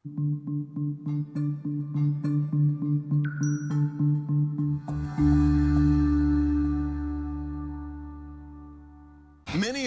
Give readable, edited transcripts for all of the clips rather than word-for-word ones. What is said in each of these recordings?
Many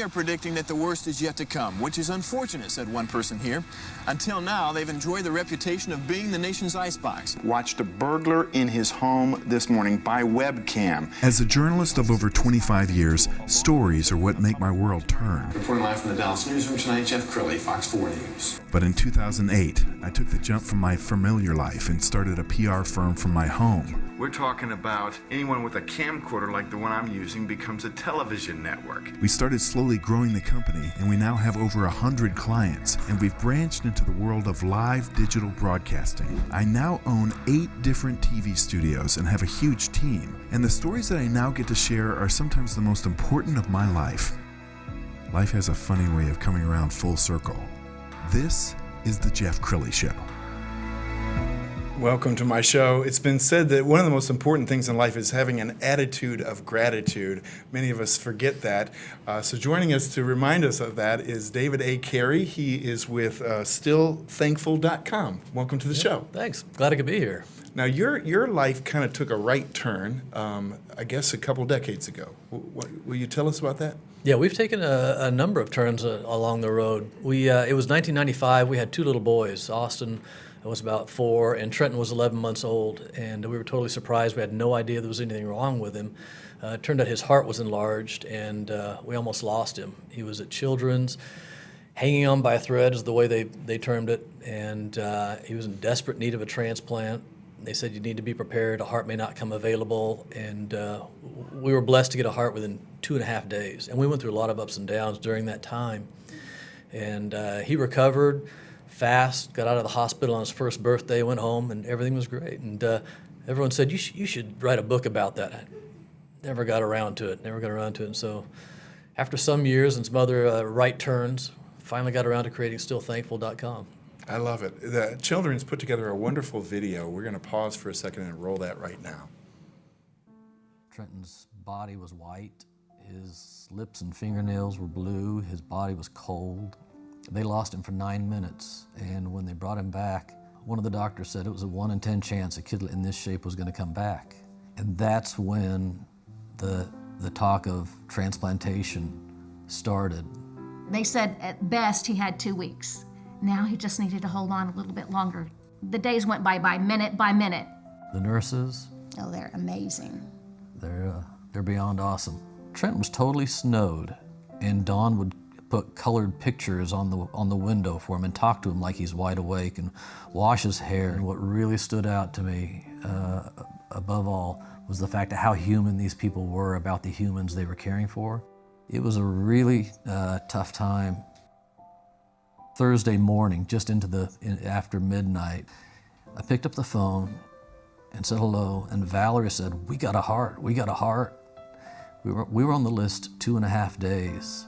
are predicting that the worst is yet to come, which is unfortunate, said one person here. Until now, they've enjoyed the reputation of being the nation's icebox. Watched a burglar in his home this morning by webcam. As a journalist of over 25 years, stories are what make my world turn. Reporting live from the Dallas newsroom tonight, Jeff Crilley, Fox 4 News. But in 2008, I took the jump from my familiar life and started a PR firm from my home. We're talking about anyone with a camcorder like the one I'm using becomes a television network. We started slowly growing the company, and we now have over 100 clients, and we've branched into the world of live digital broadcasting. I now own 8 different TV studios and have a huge team, and the stories that I now get to share are sometimes the most important of my life. Life has a funny way of coming around full circle. This is the Jeff Crilley Show. Welcome to my show. It's been said that one of the most important things in life is having an attitude of gratitude. Many of us forget that. So joining us to remind us of that is David A. Cary. He is with StillThankful.com. Welcome to the show. Thanks. Glad I could be here. Now, your life kind of took a right turn, I guess, a couple decades ago. Will you tell us about that? Yeah, we've taken a number of turns along the road. It was 1995. We had 2 little boys. Austin was about 4, and Trenton was 11 months old, and we were totally surprised. We had no idea there was anything wrong with him. It turned out his heart was enlarged, and we almost lost him. He was at Children's, hanging on by a thread is the way they termed it, and he was in desperate need of a transplant. They said you need to be prepared. A heart may not come available, and we were blessed to get a heart within 2.5 days. And we went through a lot of ups and downs during that time. And he recovered fast, got out of the hospital on his first birthday, went home, and everything was great. And everyone said, you should write a book about that. I never got around to it. And so after some years and some other right turns, finally got around to creating StillThankful.com. I love it. The Children's put together a wonderful video. We're going to pause for a second and roll that right now. Trenton's body was white. His lips and fingernails were blue. His body was cold. They lost him for 9 minutes, and when they brought him back, one of the doctors said it was a 1 in 10 chance a kid in this shape was going to come back. And that's when the talk of transplantation started. They said at best he had 2 weeks. Now he just needed to hold on a little bit longer. The days went by minute by minute. The nurses, Oh, they're amazing. they're beyond awesome. Trenton was totally snowed, and Dawn would put colored pictures on the window for him and talk to him like he's wide awake and wash his hair. And what really stood out to me, above all, was the fact of how human these people were about the humans they were caring for. It was a really tough time. Thursday morning, just after midnight, I picked up the phone and said hello, and Valerie said, we got a heart. We were on the list 2.5 days.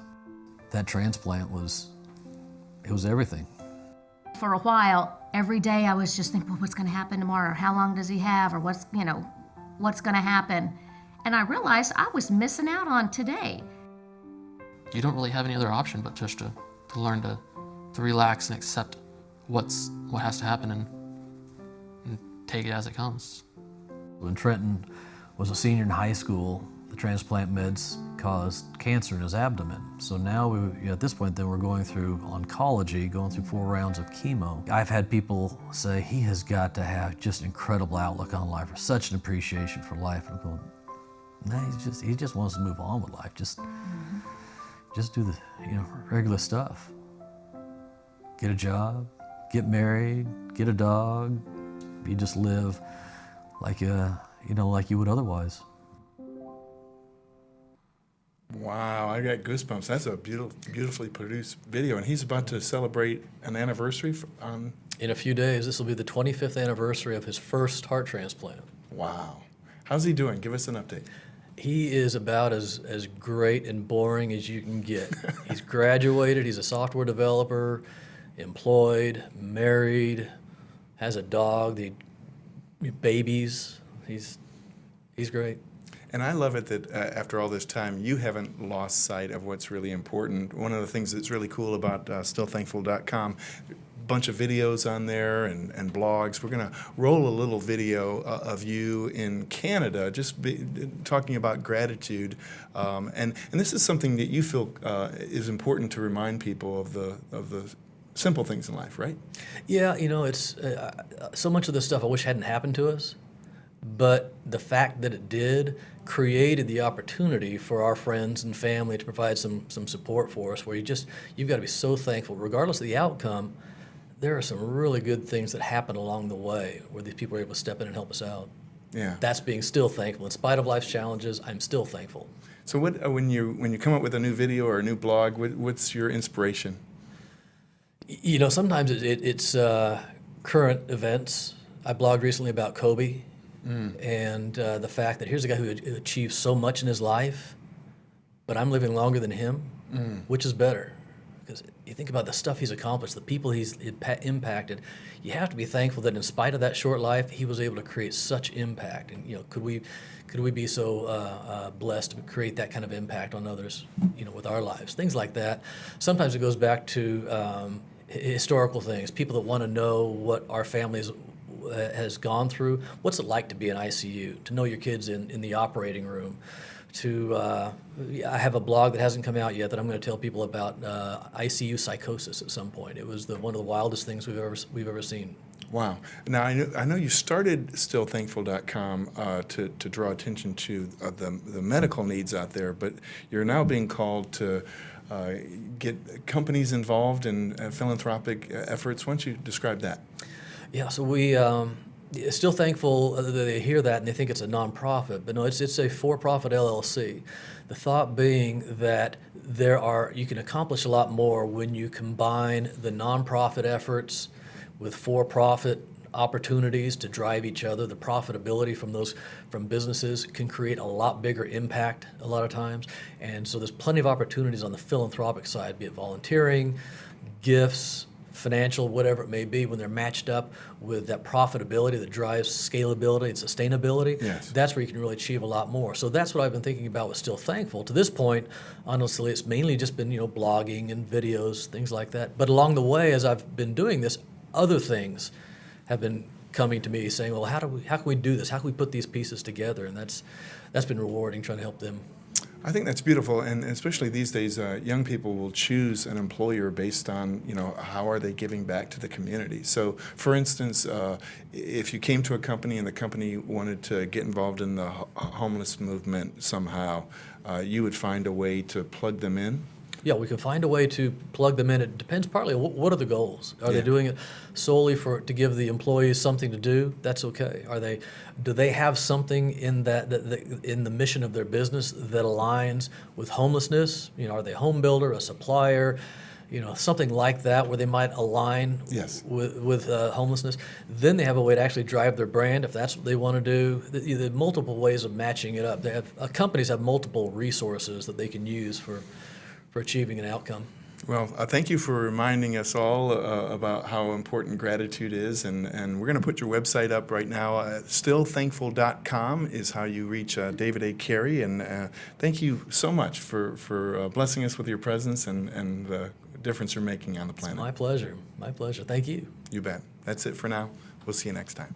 That transplant was everything. For a while, every day I was just thinking, well, what's going to happen tomorrow? How long does he have? Or what's going to happen? And I realized I was missing out on today. You don't really have any other option but just to learn to relax and accept what has to happen and take it as it comes. When Trenton was a senior in high school, the transplant meds caused cancer in his abdomen. So now, at this point, then we're going through oncology, going through 4 rounds of chemo. I've had people say he has got to have just an incredible outlook on life, or such an appreciation for life. And I'm going, no, he just wants to move on with life. Just do the regular stuff. Get a job, get married, get a dog. You just live like like you would otherwise. Wow, I got goosebumps. That's a beautifully produced video, and he's about to celebrate an anniversary In a few days. This will be the 25th anniversary of his first heart transplant. Wow. How's he doing? Give us an update. He is about as great and boring as you can get. He's graduated, he's a software developer, employed, married, has a dog, babies. He's great. And I love it that after all this time, you haven't lost sight of what's really important. One of the things that's really cool about StillThankful.com, bunch of videos on there and blogs. We're going to roll a little video of you in Canada, just talking about gratitude, and this is something that you feel is important to remind people of the simple things in life, right? Yeah, it's so much of this stuff I wish hadn't happened to us, but the fact that it did created the opportunity for our friends and family to provide some support for us, where you've got to be so thankful. Regardless of the outcome, there are some really good things that happen along the way where these people are able to step in and help us out. Yeah. That's being still thankful. In spite of life's challenges, I'm still thankful. So when you come up with a new video or a new blog, what's your inspiration? Sometimes it's current events. I blogged recently about Kobe. And the fact that here's a guy who achieved so much in his life, but I'm living longer than him, which is better? Because you think about the stuff he's accomplished, the people he's impacted, you have to be thankful that in spite of that short life, he was able to create such impact. And could we be so blessed to create that kind of impact on others, with our lives? Things like that. Sometimes it goes back to historical things, people that want to know what our families has gone through. What's it like to be in ICU, to know your kids in the operating room, I have a blog that hasn't come out yet that I'm going to tell people about ICU psychosis at some point. It was one of the wildest things we've ever seen. Wow. Now, I know you started stillthankful.com to draw attention to the medical needs out there, but you're now being called to get companies involved in philanthropic efforts. Why don't you describe that? Yeah, so we still thankful that they hear that and they think it's a nonprofit, but no, it's a for-profit LLC. The thought being that you can accomplish a lot more when you combine the nonprofit efforts with for-profit opportunities to drive each other. The profitability from businesses can create a lot bigger impact a lot of times, and so there's plenty of opportunities on the philanthropic side, be it volunteering, gifts, financial, whatever it may be, when they're matched up with that profitability that drives scalability and sustainability. Yes. That's where you can really achieve a lot more. So that's what I've been thinking about with Still Thankful. To this point, honestly, it's mainly just been blogging and videos, things like that. But along the way, as I've been doing this, other things have been coming to me saying, well, how can we do this? How can we put these pieces together? And that's been rewarding, trying to help them. I think that's beautiful, and especially these days, young people will choose an employer based on, how are they giving back to the community. So, for instance, if you came to a company and the company wanted to get involved in the homeless movement somehow, you would find a way to plug them in? Yeah, we can find a way to plug them in. It depends partly on what are the goals. Are they doing it solely to give the employees something to do? That's okay. Do they have something in in the mission of their business that aligns with homelessness? Are they a home builder, a supplier, something like that, where they might align with homelessness? Then they have a way to actually drive their brand if that's what they want to do. There are multiple ways of matching it up. Companies have multiple resources that they can use for achieving an outcome. Well, thank you for reminding us all about how important gratitude is, and we're going to put your website up right now. Stillthankful.com is how you reach David A. Cary, and thank you so much for blessing us with your presence and the difference you're making on the planet. It's my pleasure. My pleasure. Thank you. You bet. That's it for now. We'll see you next time.